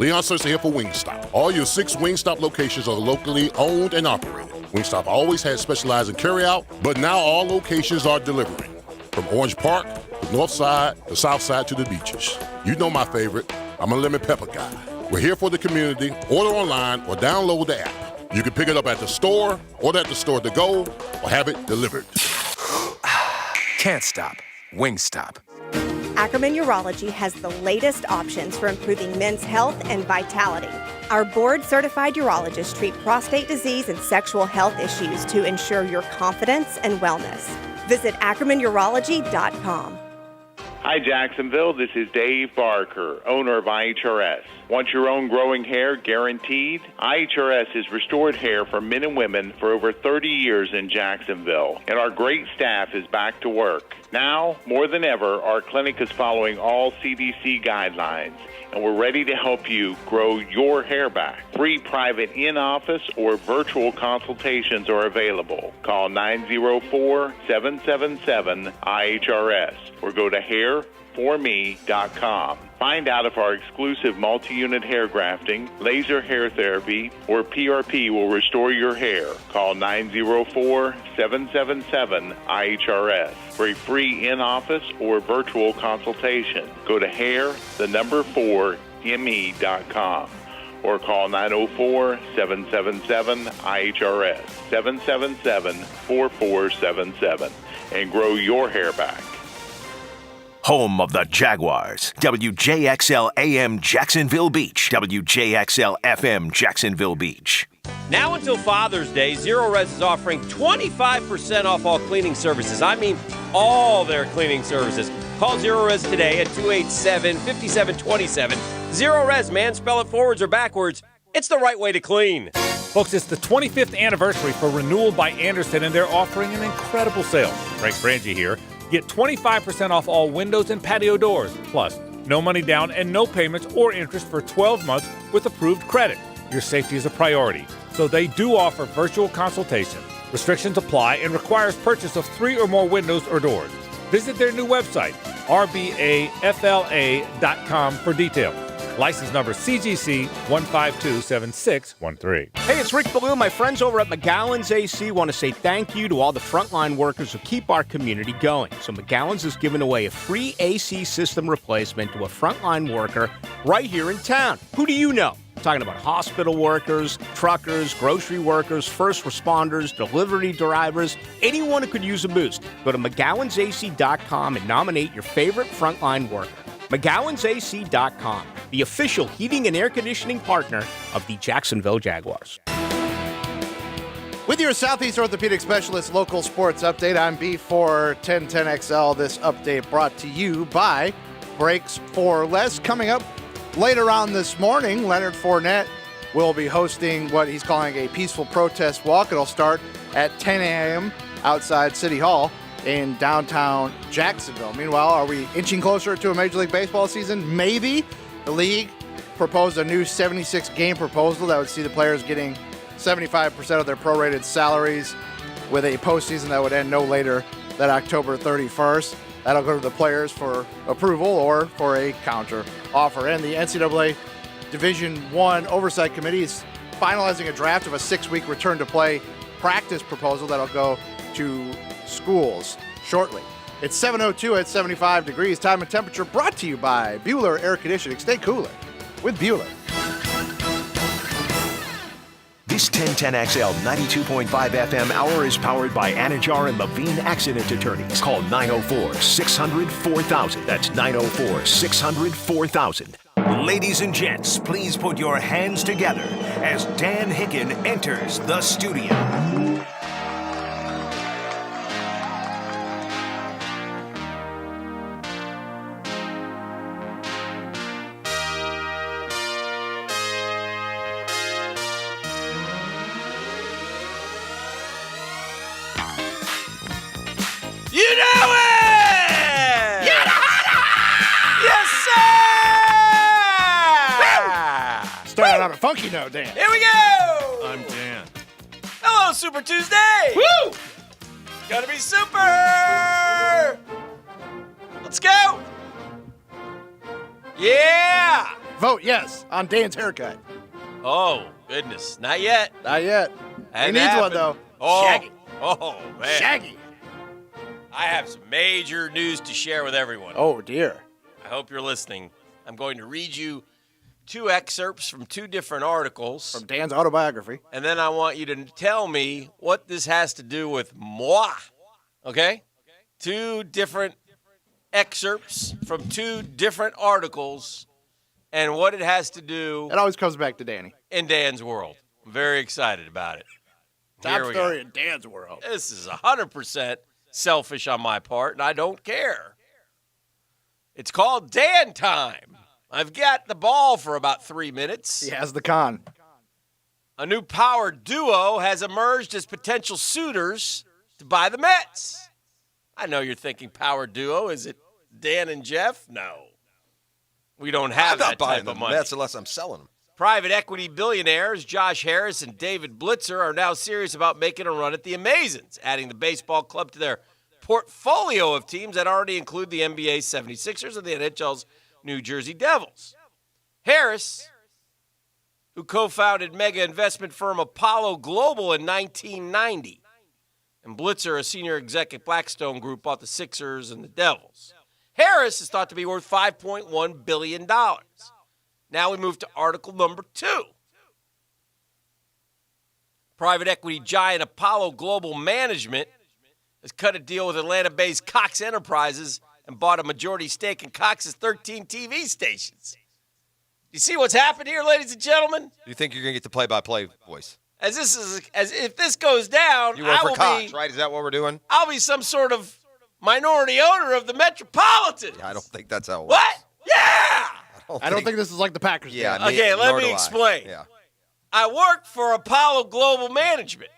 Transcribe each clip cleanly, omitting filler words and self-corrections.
Leon Searcy here for Wingstop. All your 6 Wingstop locations are locally owned and operated. Wingstop always had specialized in carryout, but now all locations are delivering. From Orange Park, the North Side, the South Side to the beaches. You know my favorite, I'm a lemon pepper guy. We're here for the community. Order online or download the app. You can pick it up at the store, order at the store to go, or have it delivered. Can't stop. Wingstop. Ackerman Urology has the latest options for improving men's health and vitality. Our board-certified urologists treat prostate disease and sexual health issues to ensure your confidence and wellness. Visit AckermanUrology.com. Hi, Jacksonville. This is Dave Barker, owner of IHRS. Want your own growing hair guaranteed? IHRS has restored hair for men and women for over 30 years in Jacksonville, and our great staff is back to work. Now, more than ever, our clinic is following all CDC guidelines, and we're ready to help you grow your hair back. Free private in-office or virtual consultations are available. Call 904-777-IHRS or go to hairforme.com. Find out if our exclusive multi-unit hair grafting, laser hair therapy, or PRP will restore your hair. Call 904-777-IHRS for a free in-office or virtual consultation. Go to hair4me.com or call 904-777-IHRS, 777-4477, and grow your hair back. Home of the Jaguars. WJXL AM Jacksonville Beach. WJXL FM Jacksonville Beach. Now until Father's Day, Zero Res is offering 25% off all cleaning services. I mean, all their cleaning services. Call Zero Res today at 287-5727. Zero Res, man, spell it forwards or backwards. It's the right way to clean. Folks, it's the 25th anniversary for Renewal by Anderson, and they're offering an incredible sale. Frank Frangie here. Get 25% off all windows and patio doors. Plus, no money down and no payments or interest for 12 months with approved credit. Your safety is a priority, so they do offer virtual consultation. Restrictions apply and requires purchase of 3 or more windows or doors. Visit their new website, rbafla.com, for details. License number CGC 1527613. Hey, it's Rick Ballou. My friends over at McGowan's AC want to say thank you to all the frontline workers who keep our community going. So McGowan's is giving away a free AC system replacement to a frontline worker right here in town. Who do you know? I'm talking about hospital workers, truckers, grocery workers, first responders, delivery drivers, anyone who could use a boost. Go to McGowan'sAC.com and nominate your favorite frontline worker. McGowan'sAC.com, the official heating and air conditioning partner of the Jacksonville Jaguars. With your Southeast Orthopedic Specialist local sports update, I'm B4 1010XL. This update brought to you by Brakes for Less. Coming up later on this morning, Leonard Fournette will be hosting what he's calling a peaceful protest walk. It'll start at 10 a.m. outside City Hall in downtown Jacksonville. Meanwhile, are we inching closer to a Major League Baseball season? Maybe. The league proposed a new 76-game proposal that would see the players getting 75% of their prorated salaries with a postseason that would end no later than October 31st. That'll go to the players for approval or for a counter offer. And the NCAA Division I Oversight Committee is finalizing a draft of a 6-week return-to-play practice proposal that'll go to schools shortly. It's 7:02 at 75 degrees. Time and temperature brought to you by Bueller Air Conditioning. Stay cooler with Bueller. This 1010XL 92.5 FM hour is powered by Anajar and Levine Accident Attorneys. Call 904-600-4000. That's 904-600-4000. Ladies and gents, please put your hands together as Dan Hicken enters the studio. You know it! Yes, sir! Start out on a funky note, Dan. Here we go! I'm Dan. Hello, Super Tuesday! Woo! Gotta be super! Let's go! Yeah! Vote yes on Dan's haircut. Oh, goodness. Not yet. Not yet. Hasn't He needs one, happened. though. Oh. Shaggy. Oh, man. Shaggy. I have some major news to share with everyone. Oh, dear. I hope you're listening. I'm going to read you 2 excerpts from 2 different articles. From Dan's autobiography. And then I want you to tell me what this has to do with moi. Okay? 2 different excerpts from 2 different articles and what it has to do It always comes back to Danny. in Dan's world. I'm very excited about it. Top Here we go. story in Dan's world. This is 100% selfish on my part, and I don't care. It's called Dan Time. I've got the ball for about 3 minutes. He has the con. A new power duo has emerged as potential suitors to buy the Mets. I know you're thinking power duo. Is it Dan and Jeff? No. We don't have I'm that not buying type the of money. Mets unless I'm selling them. Private equity billionaires Josh Harris and David Blitzer are now serious about making a run at the Amazons, adding the baseball club to their portfolio of teams that already include the NBA's 76ers and the NHL's New Jersey Devils. Harris, who co-founded mega investment firm Apollo Global in 1990, and Blitzer, a senior exec at Blackstone Group, bought the Sixers and the Devils. Harris is thought to be worth $5.1 billion. Now we move to article number 2. Private equity giant Apollo Global Management has cut a deal with Atlanta-based Cox Enterprises and bought a majority stake in Cox's 13 TV stations. You see what's happened here, ladies and gentlemen? Do you think you're going to get the play-by-play voice? As if this goes down, You work I for will Cox, be right? Is that what we're doing? I'll be some sort of minority owner of the Metropolitans. Yeah, I don't think that's how it works. What? Yeah. I don't think this is like the Packers. Yeah. game. Okay, let nor me do I. explain. Yeah. I work for Apollo Global Management.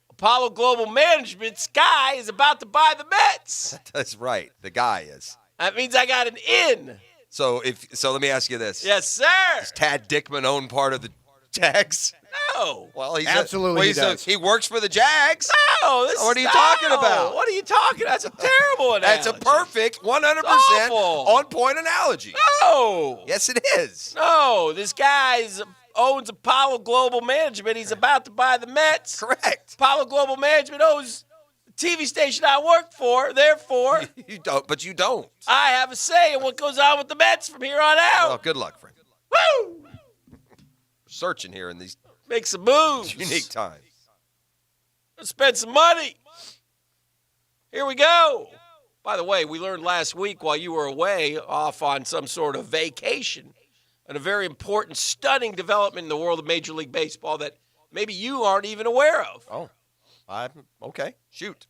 Apollo Global Management's guy is about to buy the Mets. That's right. The guy is. That means I got an in. So let me ask you this. Yes, sir. Does Tad Dickman own part of the Jags? No. Well, he's Absolutely he does. he works for the Jags. No. What are you talking about? What are you talking about? That's a terrible analogy. That's a perfect 100% awful. on-point analogy. No. Yes, it is. No. This guy owns Apollo Global Management. He's about to buy the Mets. Correct. Apollo Global Management owns the TV station I work for. Therefore, You don't, but you don't. I have a say in what goes on with the Mets from here on out. Well, good luck, friend. Woo! Searching here in these Make some moves. unique times. Spend some money. Here we go. By the way, we learned last week while you were away off on some sort of vacation and a very important, stunning development in the world of Major League Baseball that maybe you aren't even aware of. Oh, okay. Shoot.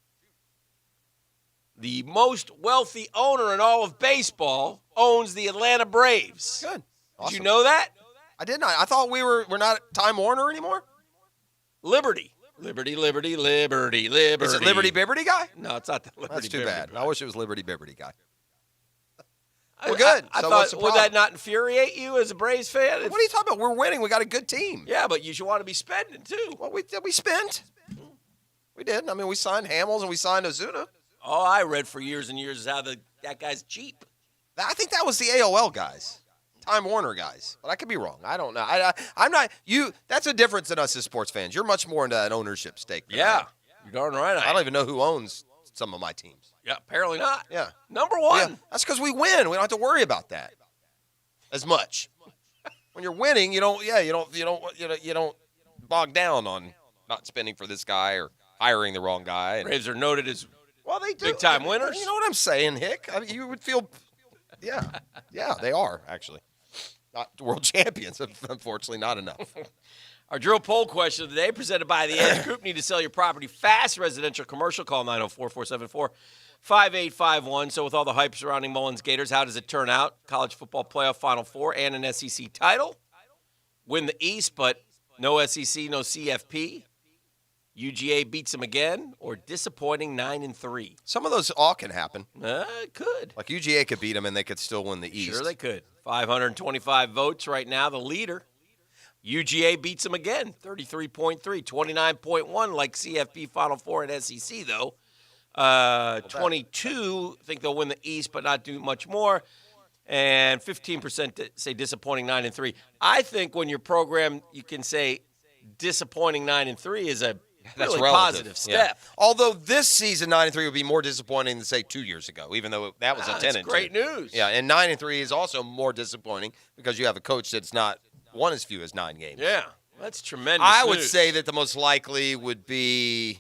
The most wealthy owner in all of baseball owns the Atlanta Braves. Good. Did you know that? I did not. I thought we're not at Time Warner anymore. Liberty. Liberty. Is it Liberty Bibberty guy? No, it's not the Liberty. That's too bad. I wish it was Liberty Bibberty guy. I- Well, good. I So thought, what's the would problem? that not infuriate you as a Braves fan? What are you talking about? We're winning. We got a good team. Yeah, but you should want to be spending too. Well, we spent. We did. I mean, we signed Hamels and we signed Ozuna. All I read for years and years is how that guy's cheap. I think that was the AOL guys, Time Warner guys. But I could be wrong. I don't know. I'm not. You. That's a difference in us as sports fans. You're much more into that ownership stake. than I am. You're darn right. I don't even know who owns some of my teams. Yeah, apparently not. Yeah. Number one. Yeah, that's because we win. We don't have to worry about that as much. When you're winning, you don't bog down on not spending for this guy or hiring the wrong guy. And, Braves are noted as well, they do. big-time winners. You know what I'm saying, Hick? I mean, you would feel, yeah, they are actually not world champions. Unfortunately, not enough. Our drill poll question of the day presented by the Edge Group. Need to sell your property fast, residential, commercial. Call 904-474-5851. So with all the hype surrounding Mullins Gators, how does it turn out? College football playoff Final Four and an SEC title. Win the East, but no SEC, no CFP. UGA beats them again, or disappointing 9-3. Some of those all can happen. It could. Like UGA could beat them, and they could still win the East. Sure they could. 525 votes right now, the leader. UGA beats them again, 33.3, 29.1 like CFP Final Four and SEC, though. 22 think they'll win the East, but not do much more. and 15% say disappointing 9-3. I think when your program, you can say disappointing 9-3 is a That's really relative. positive step. Yeah. Although this season 9-3 would be more disappointing than say 2 years ago, even though that was a 10-2. That's great news. Yeah, and 9-3 is also more disappointing because you have a coach that's not won as few as 9 games. Yeah, that's tremendous. I would news. say that the most likely would be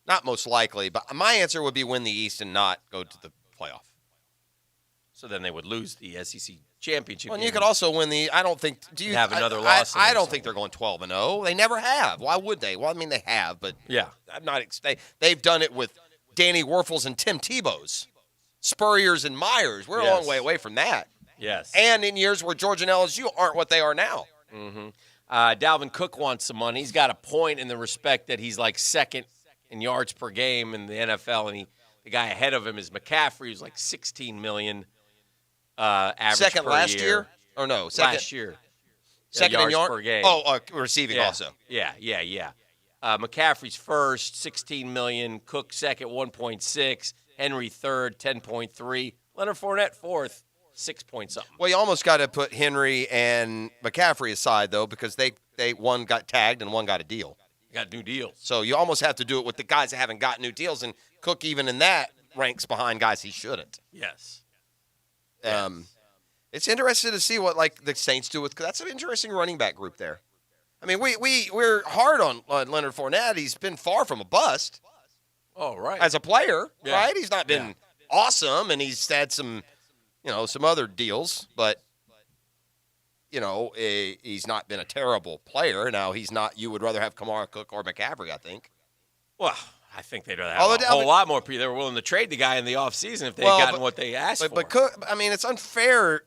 not most likely, but my answer would be win the East and not go to the playoff. So then they would lose the SEC championship. Well, and game. you could also win the. I don't think. Do you have another loss? I don't think they're going 12-0. They never have. Why would they? Well, I mean they have, but yeah, I'm not. They've done it with Danny Werfels and Tim Tebow's, Spurriers and Myers. We're a long way away from that. Yes, and in years where Georgia and LSU aren't what they are now. Mm-hmm. Dalvin Cook wants some money. He's got a point in the respect that he's like second in yards per game in the NFL, and the guy ahead of him is McCaffrey, who's like $16 million. Average second per last year? Or no? Second, last year. Second in yards per game. Oh, receiving yeah. also. Yeah. McCaffrey's first, $16 million. Cook second, 1.6. Henry third, 10.3. Leonard Fournette fourth, 6 point something. Well, you almost got to put Henry and McCaffrey aside though, because they one got tagged and one got a deal. Got new deals. So you almost have to do it with the guys that haven't got new deals, and Cook even in that ranks behind guys he shouldn't. Yes. It's interesting to see what like the Saints do with. That's an interesting running back group there. I mean, we're hard on Leonard Fournette. He's been far from a bust. Oh, right. As a player, Yeah. right? He's not been awesome, and he's had some other deals, but he's not been a terrible player. Now he's not. You would rather have Kamara, Cook, or McCaffrey, I think. Well, I think they'd rather have a whole lot more people. They were willing to trade the guy in the offseason if they'd gotten what they asked for. But Cook, I mean, it's unfair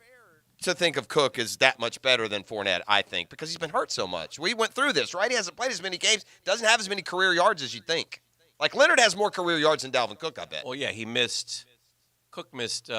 to think of Cook as that much better than Fournette, I think, because he's been hurt so much. We went through this, right? He hasn't played as many games, doesn't have as many career yards as you think. Like Leonard has more career yards than Dalvin Cook, I bet. Well, yeah, Cook missed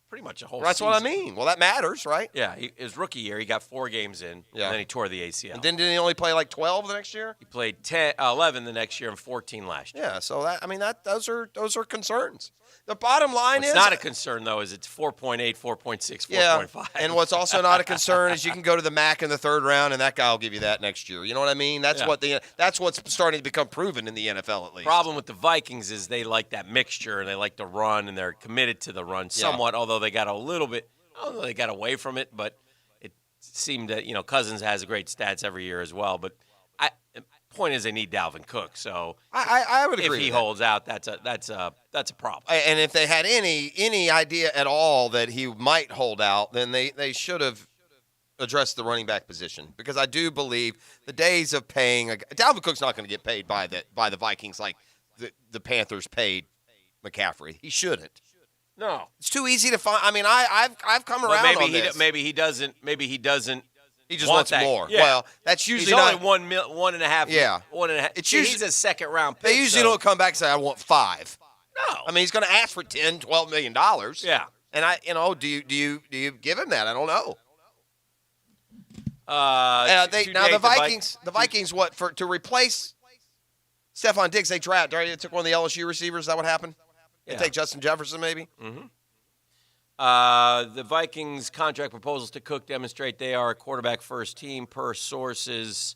pretty much a whole That's season. what I mean. Well, that matters, right? Yeah, his rookie year, he got 4 games in, and then he tore the ACL. And then did he only play like 12 the next year? He played 11 the next year and 14 last year. Yeah, so those are concerns. The bottom line What's is not a concern though is it's 4.8, 4.6, 4.5. And what's also not a concern is you can go to the MAC in the 3rd round and that guy will give you that next year. You know what I mean? That's what's starting to become proven in the NFL at least. Problem with the Vikings is they like that mixture and they like to run and they're committed to the run somewhat, although they got a little bit they got away from it, but it seemed that Cousins has great stats every year as well, but point is they need Dalvin Cook, so I would agree. If he holds out, that's a problem. And if they had any idea at all that he might hold out, then they should have addressed the running back position, because I do believe the days of paying Dalvin Cook's not going to get paid by the Vikings like the Panthers paid McCaffrey. He shouldn't. No, it's too easy to find. I mean, I've come around on this. Maybe he doesn't. He just wants more. Yeah. Well, that's usually he's not only 1.5. Yeah, 1.5. It's he's a second-round pick. They usually don't come back and say, "I want 5." No, I mean he's going to ask for $10, $12 million. Yeah, and do you give him that? I don't know. The Vikings, to replace Stephon Diggs, they draft. Right? They took one of the LSU receivers. Is that what happened? They take Justin Jefferson, maybe. Mm-hmm. The Vikings' contract proposals to Cook demonstrate they are a quarterback-first team per sources.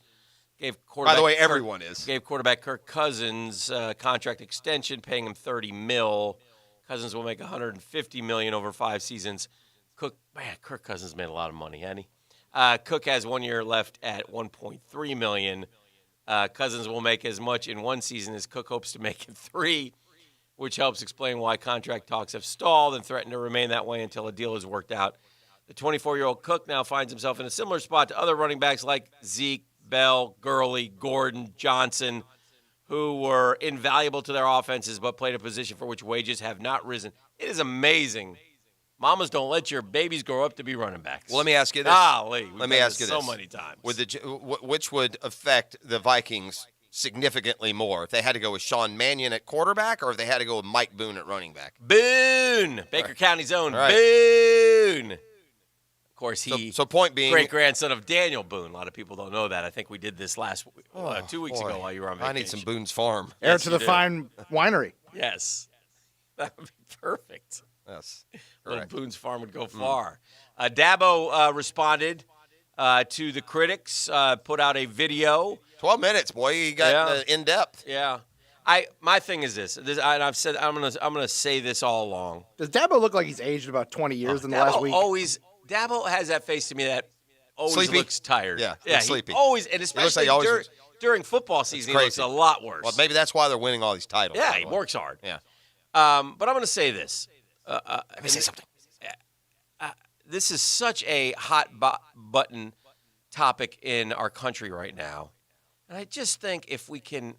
By the way, everyone is. Gave quarterback Kirk Cousins contract extension, paying him $30 million. Cousins will make $150 million over 5 seasons. Kirk Cousins made a lot of money, hasn't he? Cook has 1 year left at $1.3 million. Cousins will make as much in 1 season as Cook hopes to make in 3. Which helps explain why contract talks have stalled and threaten to remain that way until a deal is worked out. The 24-year-old Cook now finds himself in a similar spot to other running backs like Zeke, Bell, Gurley, Gordon, Johnson, who were invaluable to their offenses but played a position for which wages have not risen. It is amazing. Mamas don't let your babies grow up to be running backs. Well, let me ask you this. Let me ask you this. So many times. Which would affect the Vikings significantly more if they had to go with Sean Mannion at quarterback or if they had to go with Mike Boone at running back? Boone! Baker County's own right. Boone! Of course, so point being, great-grandson of Daniel Boone. A lot of people don't know that. I think we did this 2 weeks ago while you were on vacation. I need some Boone's Farm. Heir to the fine winery. Yes. That would be perfect. Yes. Little Correct. Boone's Farm would go far. Dabo responded to the critics, put out a video. 12 minutes, boy. You got in depth. Yeah. My thing is this, and I've said I'm gonna say this all along. Does Dabo look like he's aged about 20 years in the last week? Dabo has that face to me that always Sleepy? looks tired. Yeah, yeah, sleepy. Always, and especially during football season, he looks a lot worse. Well, maybe that's why they're winning all these titles. Yeah, he works hard. Yeah. But I'm going to say this. Let me say something. This is such a hot button topic in our country right now. And I just think if we can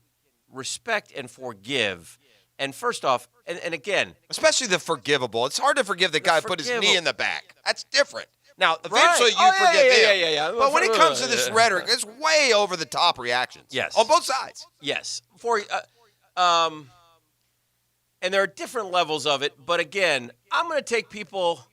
respect and forgive, and first off, and again, especially the forgivable. It's hard to forgive the guy who put his knee in the back. That's different. Now, eventually you forgive him. Yeah. But when it comes to this rhetoric, it's way over the top reactions. Yes. On both sides. Yes. And there are different levels of it. But again, I'm going to take people.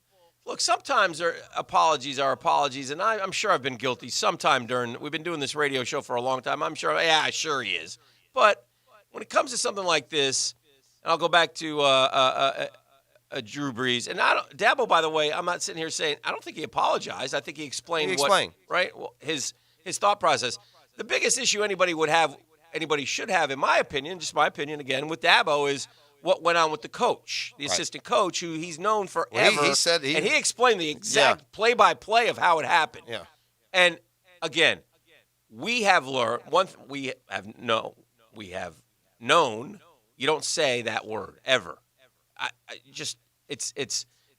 Look, sometimes apologies are apologies, and I'm sure I've been guilty sometime we've been doing this radio show for a long time. I'm sure, sure he is. But when it comes to something like this, and I'll go back to Drew Brees. And Dabo, by the way, I'm not sitting here saying I don't think he apologized. I think he explained right? Well, his thought process. The biggest issue anybody should have, in my opinion, just my opinion again, with Dabo is what went on with the coach, the assistant coach, who he's known forever. Well, and he explained the exact play-by-play of how it happened. Yeah. And again, we have learned we have known you don't say that word ever. There's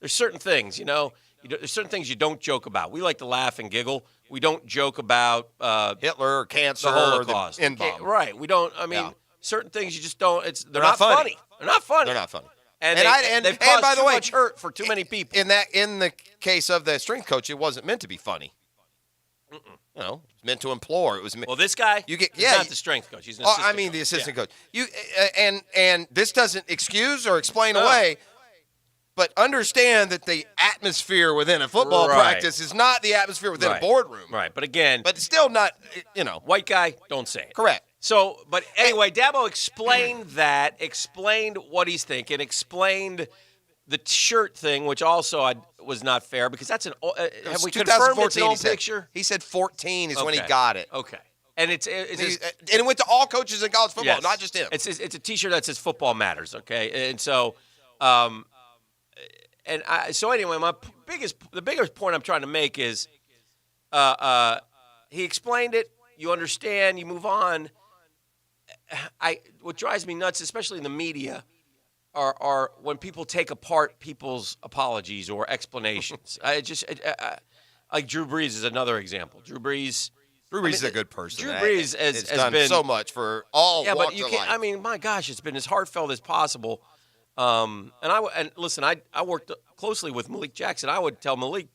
certain things, there's certain things you don't joke about. We like to laugh and giggle. We don't joke about Hitler or cancer the Holocaust. or the N-bomb. Right. We don't. I mean, certain things you just don't. They're not funny. They're not funny. They're not funny. And they've caused by the way, much hurt for too many people. In the case of the strength coach, it wasn't meant to be funny. It's meant to implore. It was. Well, this guy, he's not the strength coach. He's an assistant. I mean, the assistant coach. You and this doesn't excuse or explain away. But understand that the atmosphere within a football practice is not the atmosphere within a boardroom. Right. But again. But it's still not, White guy, don't say it. Correct. So, but anyway, Dabo explained what he's thinking, explained the shirt thing, which also was not fair because that's have we confirmed it's an old picture? He said 14 is when he got it. Okay. And and it went to all coaches in college football, not just him. It's a T-shirt that says "Football Matters." Okay, and so, so anyway, the biggest point I'm trying to make is, he explained it. You understand. You move on. What drives me nuts, especially in the media, are when people take apart people's apologies or explanations. Like Drew Brees is another example. Drew Brees is a good person. Drew Brees has done been so much for all walks of life. I mean, my gosh, it's been as heartfelt as possible. And listen, I worked closely with Malik Jackson. I would tell Malik,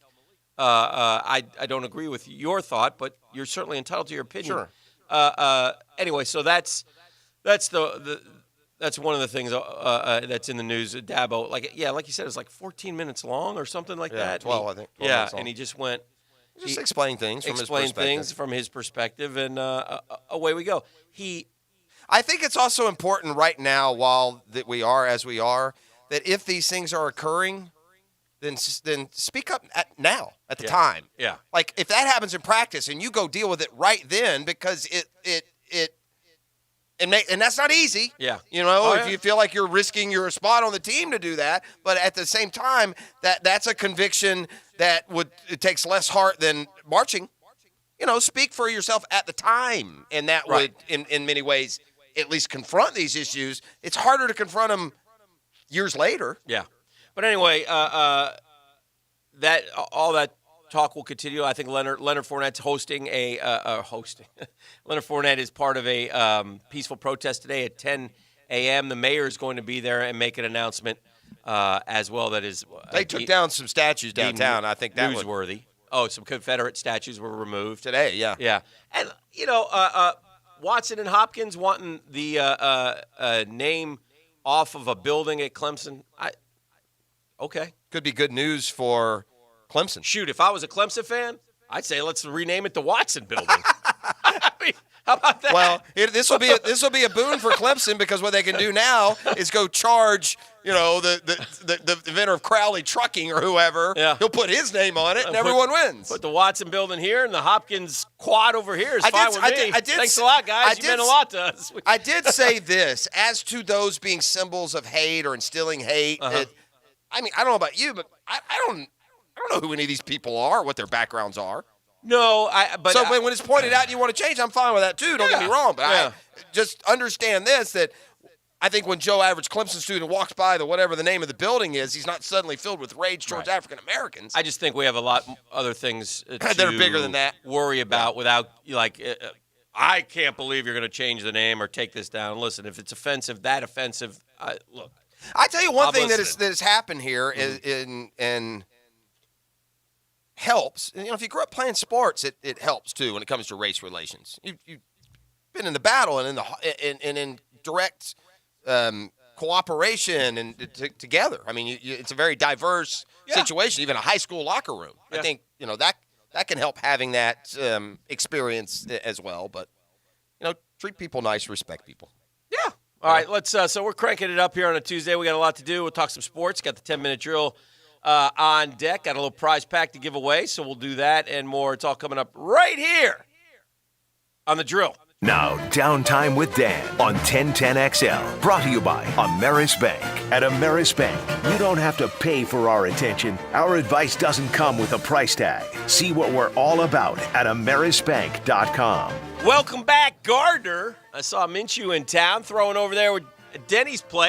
I don't agree with your thought, but you're certainly entitled to your opinion. Sure. Anyway, so that's one of the things that's in the news. Dabo, like you said, it's like 14 minutes long or something like that. 12, I think. 12 minutes long. And he just went. Just explain things from his perspective, and away we go. I think it's also important right now, while that we are as we are, that if these things are occurring, then speak up at the time. Yeah. Like if that happens in practice and you go deal with it right then, because and that's not easy. Yeah. If you feel like you're risking your spot on the team to do that, but at the same time, that's a conviction that it takes less heart than marching. Speak for yourself at the time, and that would, in many ways, at least confront these issues. It's harder to confront them years later. Yeah. But anyway, all that talk will continue. I think Leonard Fournette's hosting Leonard Fournette is part of a peaceful protest today at 10 a.m. The mayor is going to be there and make an announcement as well. That is, they took down some statues downtown. I think that newsworthy. Some Confederate statues were removed today. Yeah, yeah, and Watson and Hopkins wanting the name off of a building at Clemson. Okay, could be good news for Clemson. Shoot, if I was a Clemson fan, I'd say let's rename it the Watson Building. I How about that? Well, this will be a boon for Clemson because what they can do now is go charge, the inventor of Crowley Trucking or whoever. Yeah. He'll put his name on it, and everyone wins. Put the Watson building here and the Hopkins quad over here is fine with me. Thanks a lot, guys. You meant a lot to us. I did say this as to those being symbols of hate or instilling hate. I don't know about you, but I don't know who any of these people are, what their backgrounds are. No, when it's pointed out and you want to change, I'm fine with that too. Don't get me wrong, but I just understand this, that I think when Joe Average Clemson student walks by whatever the name of the building is, he's not suddenly filled with rage towards African Americans. I just think we have a lot other things that are bigger than that. Worry about without I can't believe you're going to change the name or take this down. Listen, if it's offensive, look. I tell you one thing that has happened here and helps. If you grew up playing sports, it helps too when it comes to race relations. You've been in the battle and in direct cooperation and together. I mean, it's a very diverse situation, even a high school locker room. I think that can help having that experience as well. But treat people nice, respect people. Yeah. All right, let's. So we're cranking it up here on a Tuesday. We got a lot to do. We'll talk some sports. Got the 10-minute drill on deck. Got a little prize pack to give away, so we'll do that and more. It's all coming up right here on the drill. Now, Downtime with Dan on 1010XL. Brought to you by Ameris Bank. At Ameris Bank, you don't have to pay for our attention. Our advice doesn't come with a price tag. See what we're all about at amerisbank.com. Welcome back, Gardner. I saw Minshew in town throwing over there with Denny's play.